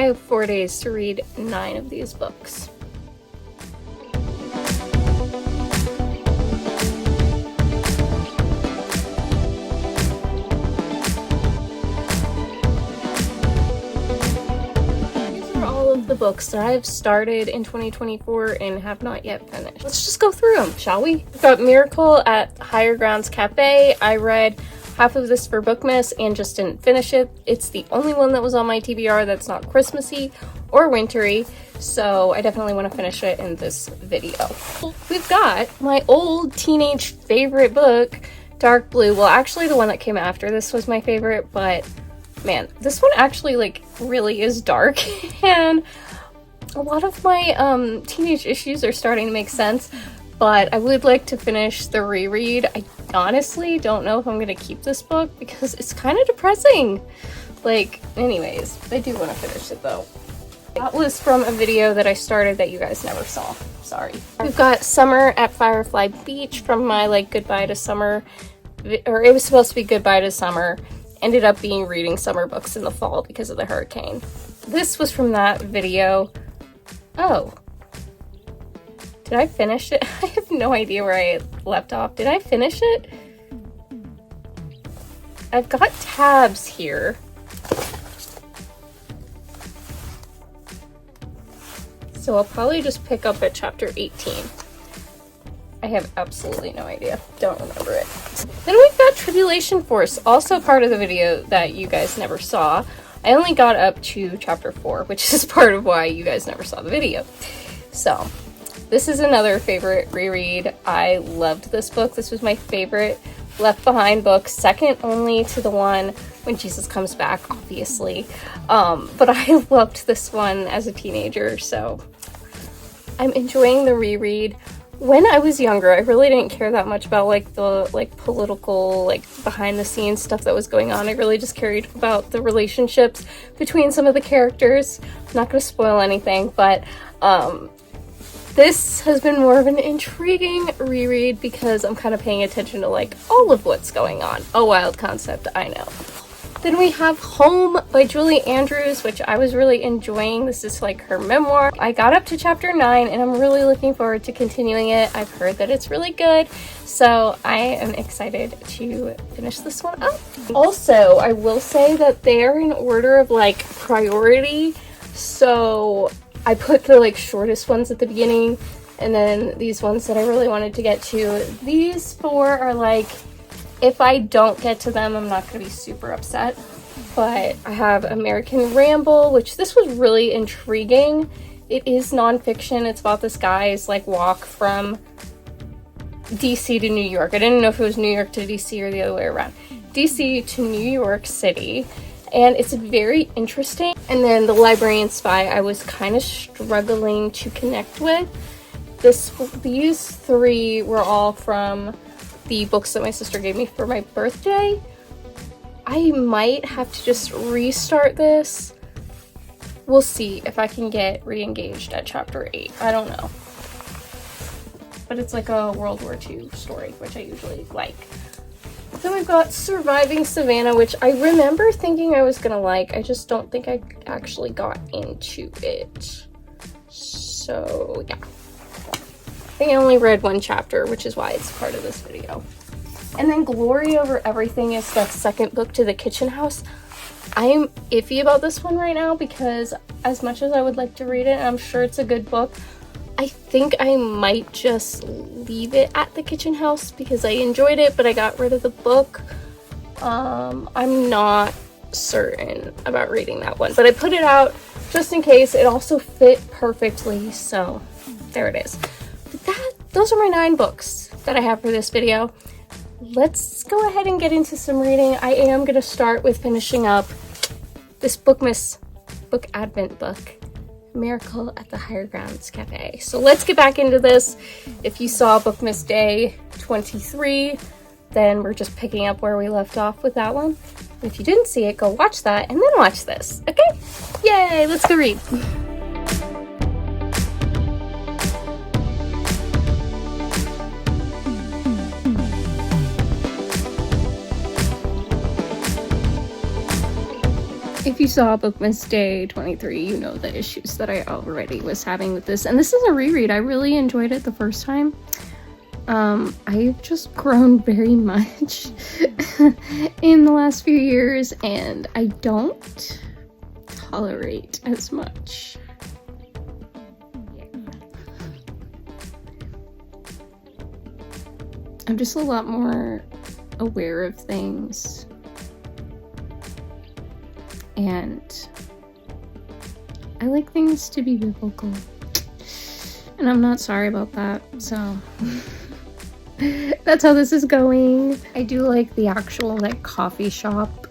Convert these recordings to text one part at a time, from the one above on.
have 4 days to read 9 of these books. The books that I've started in 2024 and have not yet finished. Let's just go through them, shall we? We've got Miracle at Higher Grounds Cafe. I read half of this for Bookmas and just didn't finish it. It's the only one that was on my TBR that's not Christmassy or wintry, so I definitely want to finish it in this video. We've got my old teenage favorite book, Dark Blue. Well, actually the one that came after this was my favorite, but man, this one actually like really is dark and a lot of my teenage issues are starting to make sense, but I would like to finish the reread. I honestly don't know if I'm gonna keep this book because it's kind of depressing. Like, anyways, I do want to finish it though. That was from a video that I started that you guys never saw. Sorry. We've got Summer at Firefly Beach from my like Goodbye to Summer, or it was supposed to be Goodbye to Summer. Ended up being reading summer books in the fall because of the hurricane. This was from that video. Oh. Did I finish it? I have no idea where I left off. Did I finish it? I've got tabs here. So I'll probably just pick up at chapter 18. I have absolutely no idea. Don't remember it. Then we've got Tribulation Force, also part of the video that you guys never saw. I only got up to chapter 4, which is part of why you guys never saw the video. So, this is another favorite reread. I loved this book. This was my favorite Left Behind book, second only to the one When Jesus Comes Back, obviously. But I loved this one as a teenager, so I'm enjoying the reread. When I was younger, I really didn't care that much about like the political, behind the scenes stuff that was going on. I really just cared about the relationships between some of the characters. I'm not going to spoil anything, but this has been more of an intriguing reread because I'm kind of paying attention to like all of what's going on. A wild concept, I know. Then we have Home by Julie Andrews, which I was really enjoying. This is like her memoir. I got up to chapter 9 and I'm really looking forward to continuing it. I've heard that it's really good, so I am excited to finish this one up. Also, I will say that they're in order of like priority, so I put the like shortest ones at the beginning and then these ones that I really wanted to get to. These 4 are like, if I don't get to them, I'm not going to be super upset. But I have American Ramble, which this was really intriguing. It is nonfiction. It's about this guy's like walk from DC to New York. I didn't know if it was New York to DC or the other way around. DC to New York City. And it's very interesting. And then The Librarian Spy, I was kind of struggling to connect with. These 3 were all from the books that my sister gave me for my birthday. I might have to just restart this. We'll see if I can get re-engaged at chapter 8. I don't know. But it's like a World War II story, which I usually like. Then we've got Surviving Savannah, which I remember thinking I was gonna like. I just don't think I actually got into it. So, yeah. I think I only read 1 chapter, which is why it's part of this video. And then Glory Over Everything is the second book to The Kitchen House. I'm iffy about this one right now because as much as I would like to read it, and I'm sure it's a good book, I think I might just leave it at The Kitchen House because I enjoyed it, but I got rid of the book. I'm not certain about reading that one, but I put it out just in case. It also fit perfectly, so there it is. Those are my 9 books that I have for this video. Let's go ahead and get into some reading. I am going to start with finishing up this Bookmas book advent book, Miracle at the Higher Grounds Cafe. So let's get back into this. If you saw Bookmas Day 23, then we're just picking up where we left off with that one. And if you didn't see it, go watch that and then watch this, okay? Yay, let's go read. If you saw Bookmas Day 23, you know the issues that I already was having with this. And this is a reread. I really enjoyed it the first time. I've just grown very much in the last few years, and I don't tolerate as much. I'm just a lot more aware of things, and I like things to be biblical, and I'm not sorry about that, so that's how this is going. I do like the actual like coffee shop,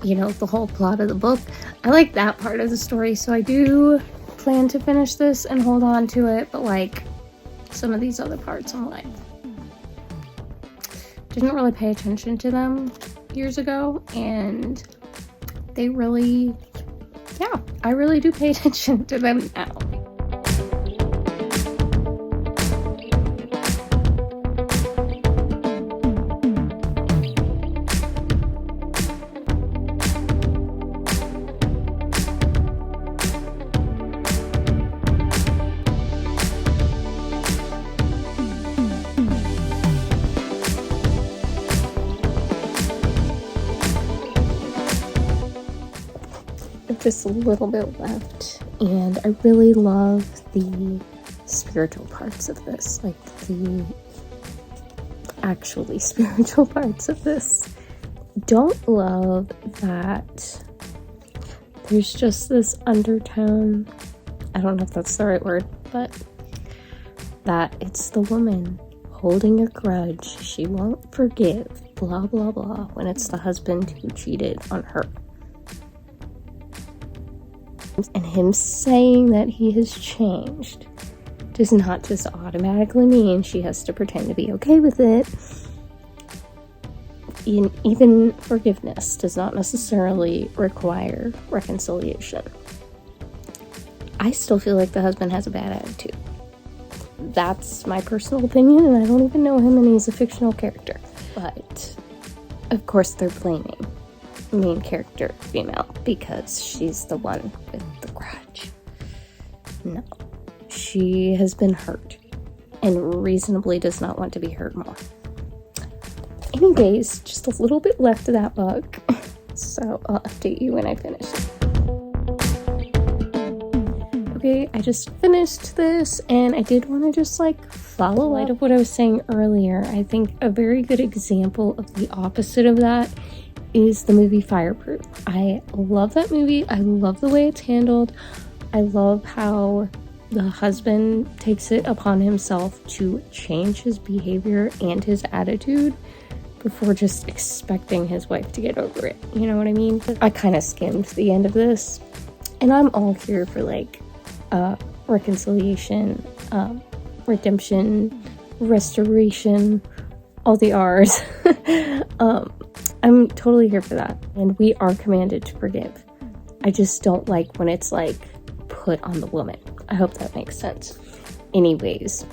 you know, the whole plot of the book. I like that part of the story, so I do plan to finish this and hold on to it, but like some of these other parts I'm like, didn't really pay attention to them years ago, and they really, yeah, I really do pay attention to them now. Just a little bit left, and I really love the spiritual parts of this, like the actually spiritual parts of this. Don't love that there's just this undertone, I don't know if that's the right word, but that it's the woman holding a grudge, she won't forgive, blah blah blah, when it's the husband who cheated on her. And him saying that he has changed does not just automatically mean she has to pretend to be okay with it. Even forgiveness does not necessarily require reconciliation. I still feel like the husband has a bad attitude. That's my personal opinion, and I don't even know him, and he's a fictional character. But, of course, they're blaming main character female because she's the one with the grudge. No, she has been hurt and reasonably does not want to be hurt more. Anyways, just a little bit left of that book, so I'll update you when I finish it. Okay, I just finished this, and I did want to just like follow light of what I was saying earlier. I think a very good example of the opposite of that is the movie Fireproof. I love that movie. I love the way it's handled. I love how the husband takes it upon himself to change his behavior and his attitude before just expecting his wife to get over it. You know what I mean? I kind of skimmed the end of this, and I'm all here for like reconciliation, redemption, restoration, all the R's. I'm totally here for that, and we are commanded to forgive. I just don't like when it's like put on the woman. I hope that makes sense. Anyways,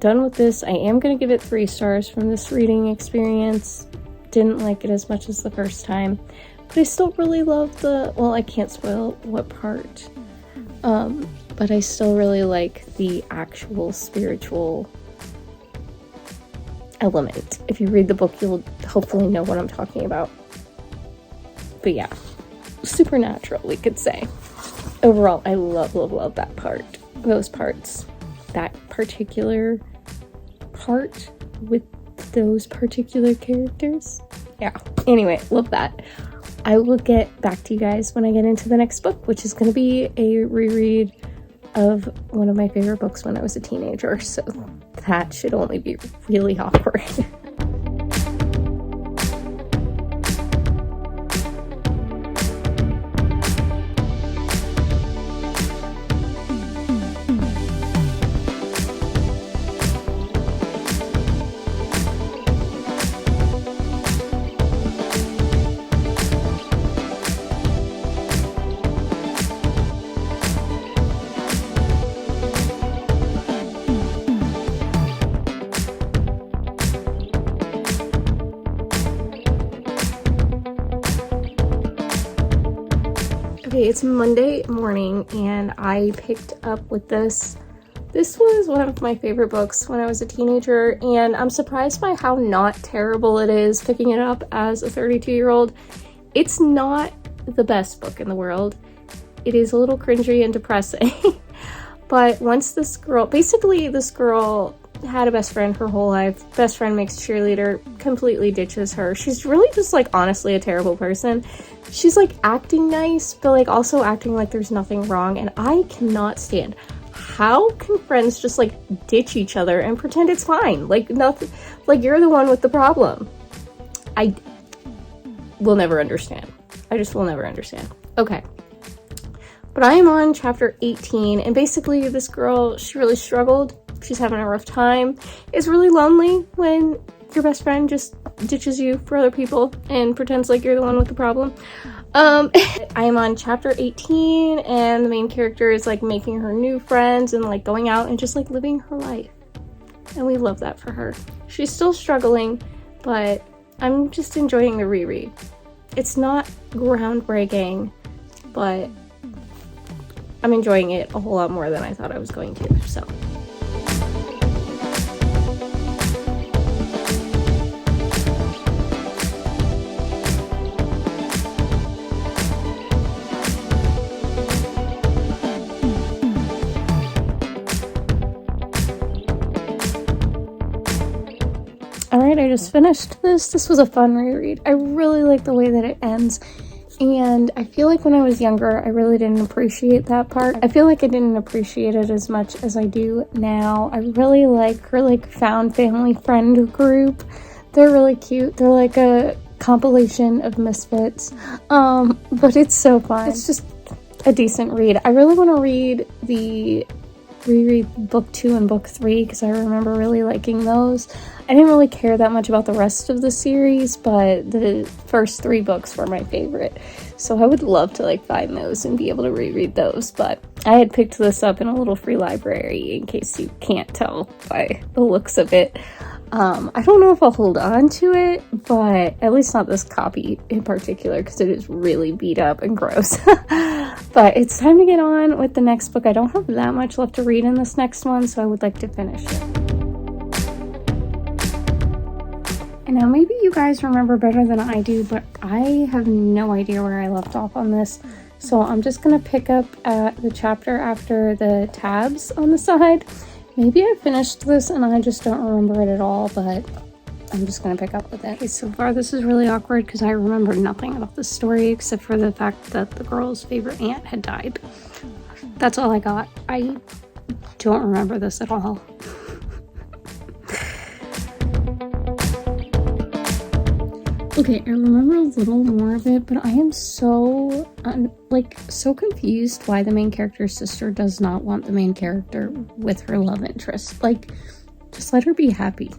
done with this. I am going to give it 3 stars from this reading experience. Didn't like it as much as the first time, but I still really love well, I can't spoil what part, but I still really like the actual spiritual element. If you read the book, you'll hopefully know what I'm talking about. But yeah, supernatural, we could say. Overall, I love that part. Those parts. That particular part with those particular characters. Yeah. Anyway, love that. I will get back to you guys when I get into the next book, which is going to be a reread of one of my favorite books when I was a teenager. So that should only be really awkward. it's Monday morning and I picked up with this. This was one of my favorite books when I was a teenager, and I'm surprised by how not terrible it is picking it up as a 32-year-old. It's not the best book in the world. It is a little cringy and depressing. But once this girl had a best friend her whole life. Best friend makes cheerleader, completely ditches her. She's really just like honestly a terrible person. She's like acting nice, but like also acting like there's nothing wrong, and I cannot stand how can friends just like ditch each other and pretend it's fine? Like nothing, like you're the one with the problem. I will never understand. I just will never understand. Okay. But I am on chapter 18, and basically this girl, she really struggled. She's having a rough time. It's really lonely when your best friend just ditches you for other people and pretends like you're the one with the problem. I am on chapter 18, and the main character is like making her new friends and like going out and just like living her life. And we love that for her. She's still struggling, but I'm just enjoying the reread. It's not groundbreaking, but I'm enjoying it a whole lot more than I thought I was going to, so. Alright, I just finished this. This was a fun reread. I really like the way that it ends. And I feel like when I was younger, I really didn't appreciate that part. I feel like I didn't appreciate it as much as I do now. I really like her like found family friend group. They're really cute. They're like a compilation of misfits. But it's so fun. It's just a decent read. I really want to reread book 2 and book 3 because I remember really liking those. I didn't really care that much about the rest of the series, but the first 3 books were my favorite. So I would love to like find those and be able to reread those, but I had picked this up in a little free library in case you can't tell by the looks of it. I don't know if I'll hold on to it, but at least not this copy in particular because it is really beat up and gross. But it's time to get on with the next book. I don't have that much left to read in this next one, so I would like to finish it. And now maybe you guys remember better than I do, but I have no idea where I left off on this. So I'm just going to pick up at the chapter after the tabs on the side. Maybe I finished this and I just don't remember it at all, but I'm just going to pick up with it. Okay, so far this is really awkward because I remember nothing about the story except for the fact that the girl's favorite aunt had died. That's all I got. I don't remember this at all. Okay, I remember a little more of it, but I am so confused why the main character's sister does not want the main character with her love interest. Like, just let her be happy.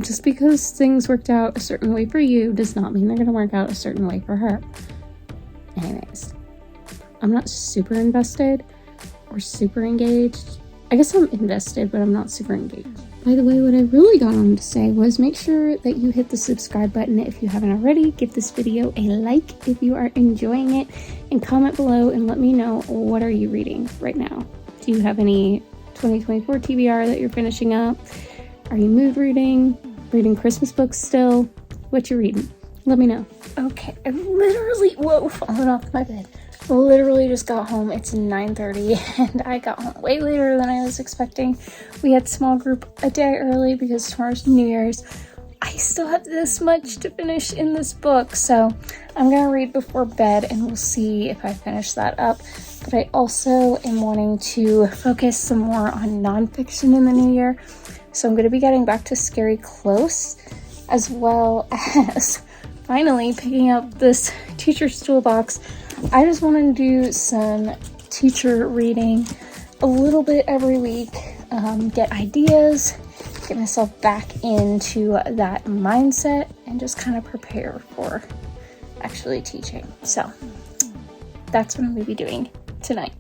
Just because things worked out a certain way for you does not mean they're going to work out a certain way for her. Anyways, I'm not super invested or super engaged. I guess I'm invested, but I'm not super engaged. By the way, what I really got on to say was make sure that you hit the subscribe button if you haven't already. Give this video a like if you are enjoying it, and comment below and let me know what are you reading right now. Do you have any 2024 TBR that you're finishing up? Are you mood reading Christmas books still? What you reading? Let me know. Okay, I literally, falling off my bed. Literally just got home. It's 9:30 and I got home way later than I was expecting. We had small group a day early because tomorrow's New Year's. I still have this much to finish in this book, so I'm gonna read before bed and we'll see if I finish that up. But I also am wanting to focus some more on nonfiction in the new year, so I'm gonna be getting back to Scary Close, as well as finally picking up this Teacher's Toolbox. I just want to do some teacher reading a little bit every week, get ideas, get myself back into that mindset, and just kind of prepare for actually teaching. So that's what I'm going to be doing tonight.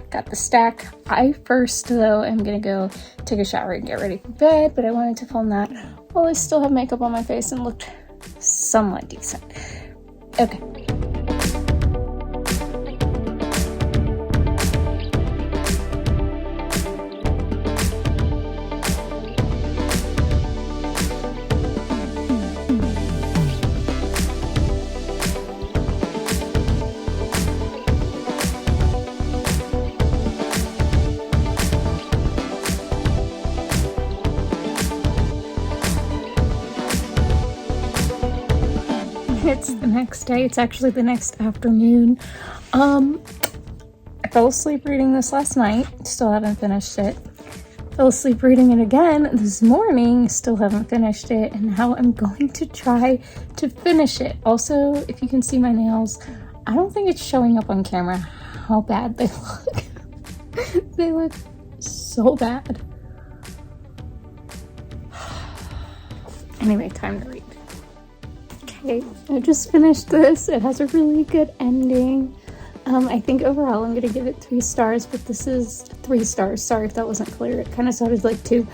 Got the stack. I first, though, am going to go take a shower and get ready for bed, but I wanted to film that while I still have makeup on my face and looked somewhat decent. Okay. next day. It's actually the next afternoon. I fell asleep reading this last night. Still haven't finished it. Fell asleep reading it again this morning. Still haven't finished it. And now I'm going to try to finish it. Also, if you can see my nails, I don't think it's showing up on camera how bad they look. They look so bad. Anyway, time to read. Okay, I just finished this. It has a really good ending. I think overall I'm gonna give it 3 stars, but this is 3 stars. Sorry if that wasn't clear. It kind of sounded like 2.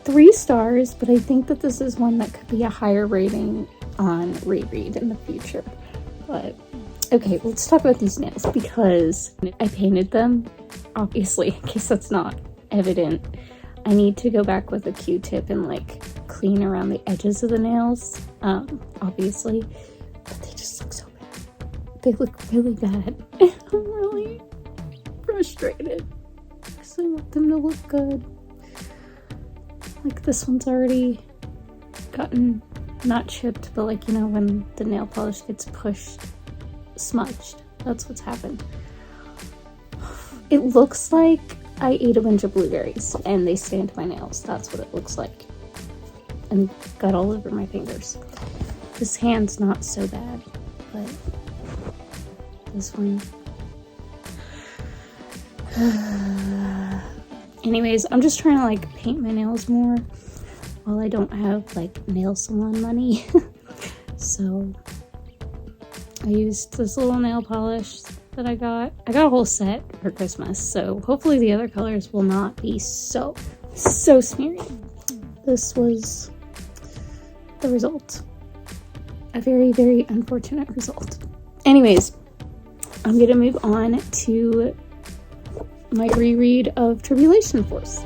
3 stars, but I think that this is one that could be a higher rating on Reread in the future. But okay, let's talk about these nails because I painted them, obviously, in case that's not evident. I need to go back with a Q-tip and like clean around the edges of the nails, obviously, but they just look so bad. They look really bad. And I'm really frustrated because I want them to look good. Like this one's already gotten, not chipped, but like, you know, when the nail polish gets pushed, smudged. That's what's happened. It looks like I ate a bunch of blueberries and they stained my nails. That's what it looks like. And got all over my fingers. This hand's not so bad, but this one. Anyways, I'm just trying to like paint my nails more while I don't have like nail salon money. So I used this little nail polish that I got a whole set for Christmas, so hopefully the other colors will not be so smeary. This was the result. A very, very unfortunate result. Anyways, I'm gonna move on to my reread of Tribulation Force.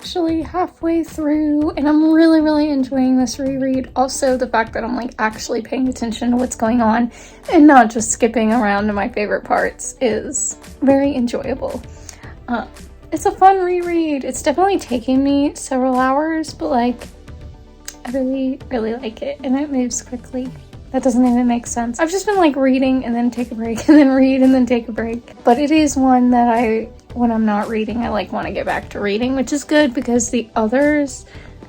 Actually halfway through and I'm really enjoying this reread. Also the fact that I'm like actually paying attention to what's going on and not just skipping around to my favorite parts is very enjoyable. It's a fun reread. It's definitely taking me several hours, but like I really like it and it moves quickly. That doesn't even make sense. I've just been like reading and then take a break and then read and then take a break. But it is one that when I'm not reading, I like want to get back to reading, which is good because the others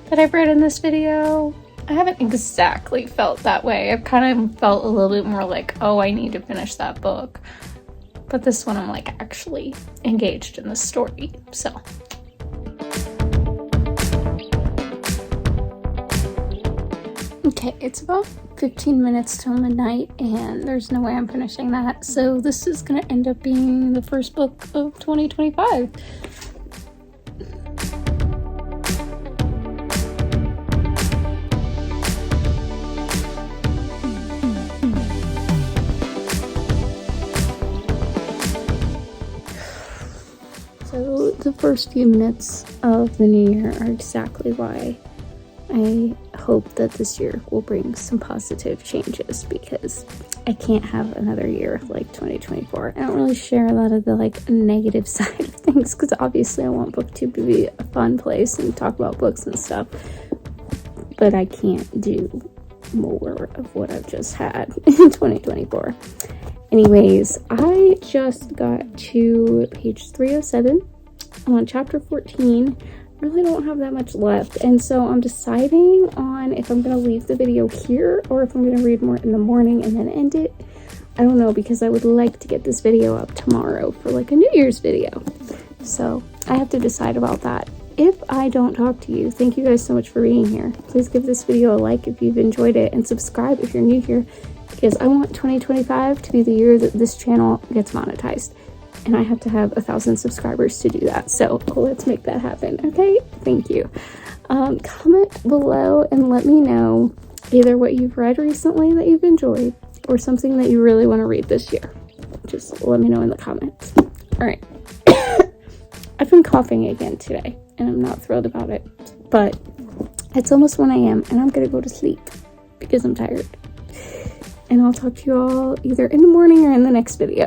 that I've read in this video, I haven't exactly felt that way. I've kind of felt a little bit more like, oh, I need to finish that book. But this one I'm like actually engaged in the story, so. Okay, it's about 15 minutes till midnight and there's no way I'm finishing that. So this is gonna end up being the first book of 2025. So the first few minutes of the new year are exactly why I hope that this year will bring some positive changes because I can't have another year like 2024. I don't really share a lot of the like negative side of things because obviously I want BookTube to be a fun place and talk about books and stuff, but I can't do more of what I've just had in 2024. Anyways, I just got to page 307. I'm on chapter 14. Really don't have that much left, and so I'm deciding on if I'm gonna leave the video here or if I'm gonna read more in the morning and then end it. I don't know, because I would like to get this video up tomorrow for like a New Year's video, so I have to decide about that. If I don't talk to you, thank you guys so much for being here. Please give this video a like if you've enjoyed it and subscribe if you're new here, because I want 2025 to be the year that this channel gets monetized. And I have to have 1,000 subscribers to do that. So let's make that happen, okay? Thank you. Comment below and let me know either what you've read recently that you've enjoyed or something that you really want to read this year. Just let me know in the comments. Alright. I've been coughing again today, and I'm not thrilled about it. But it's almost 1 a.m. and I'm gonna go to sleep because I'm tired. And I'll talk to you all either in the morning or in the next video.